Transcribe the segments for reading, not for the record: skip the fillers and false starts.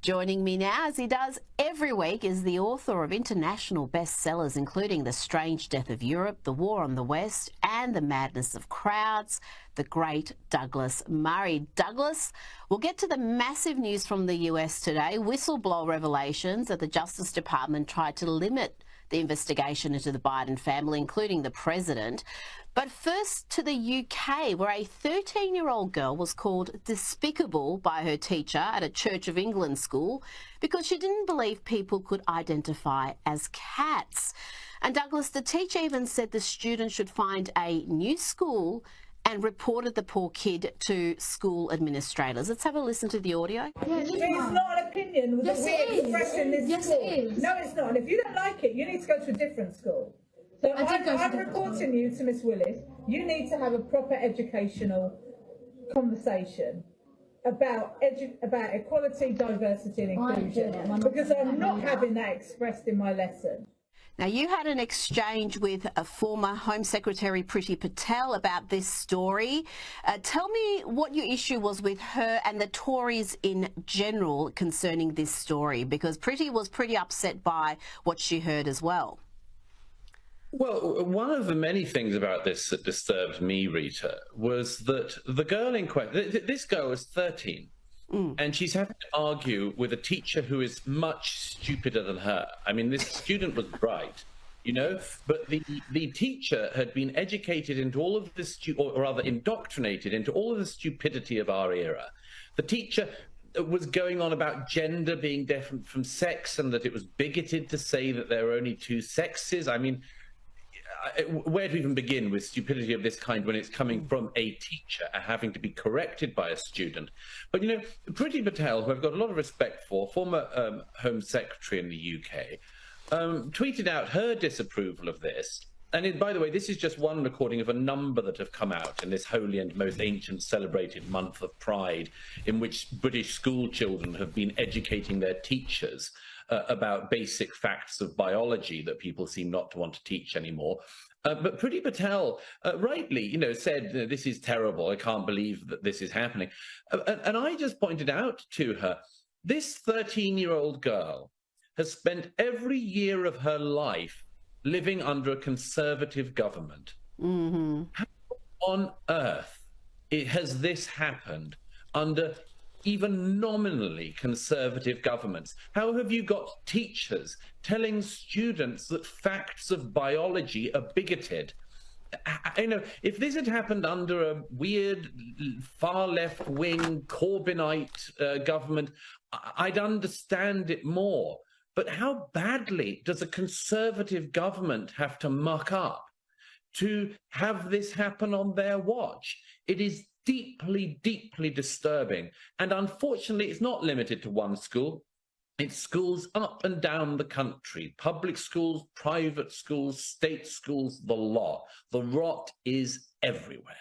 Joining me now, as he does every week, is the author of international bestsellers, including The Strange Death of Europe, The War on the West, and The Madness of Crowds, the great Douglas Murray. Douglas, we'll get to the massive news from the US today. Whistleblower revelations that the Justice Department tried to limit the investigation into the Biden family, including the president. But first to the UK, where a 13-year-old girl was called despicable by her teacher at a Church of England school because she didn't believe people could identify as cats. And Douglas, the teacher even said the student should find a new school and reported the poor kid to school administrators. Let's have a listen to the audio. It's not an opinion that we express in this school. It is. No, it's not. And if you don't like it, you need to go to a different school. So I'm reporting you to Miss Willis. You need to have a proper educational conversation about equality, diversity and inclusion, because I'm not having that expressed in my lesson. Now, you had an exchange with a former Home Secretary, Priti Patel, about this story. Tell me what your issue was with her and the Tories in general concerning this story, because Priti was pretty upset by what she heard as well. Well, one of the many things about this that disturbed me, Rita, was that the girl in question, this girl was 13, and she's having to argue with a teacher who is much stupider than her. I mean, this student was bright, you know, but the teacher had been educated into all of this, or rather indoctrinated into all of the stupidity of our era. The teacher was going on about gender being different from sex and that it was bigoted to say that there are only two sexes. I mean, where to even begin with stupidity of this kind when it's coming from a teacher and having to be corrected by a student? But, you know, Priti Patel, who I've got a lot of respect for, former Home Secretary in the UK, tweeted out her disapproval of this. And by the way, this is just one recording of a number that have come out in this holy and most ancient celebrated month of Pride, in which British school children have been educating their teachers about basic facts of biology that people seem not to want to teach anymore. But Priti Patel rightly, you know, said, this is terrible. I can't believe that this is happening. And I just pointed out to her, this 13-year-old girl has spent every year of her life living under a conservative government. How on earth has this happened under even nominally conservative governments? How have you got teachers telling students that facts of biology are bigoted? You know, if this had happened under a weird far left-wing Corbynite government, I'd understand it more. But how badly does a conservative government have to muck up to have this happen on their watch? It is deeply, deeply disturbing. And unfortunately, it's not limited to one school. It's schools up and down the country, public schools, private schools, state schools, the lot. The rot is everywhere.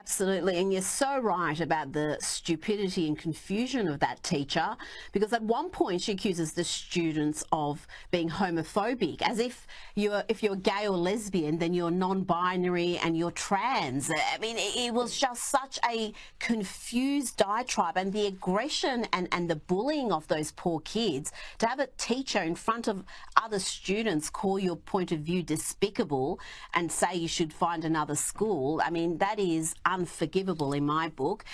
Absolutely, and you're so right about the stupidity and confusion of that teacher, because at one point she accuses the students of being homophobic, as if you're gay or lesbian, then you're non-binary and you're trans. I mean, it was just such a confused diatribe, and the aggression and the bullying of those poor kids, to have a teacher in front of other students call your point of view despicable and say you should find another school. I mean, that is unforgivable in my book.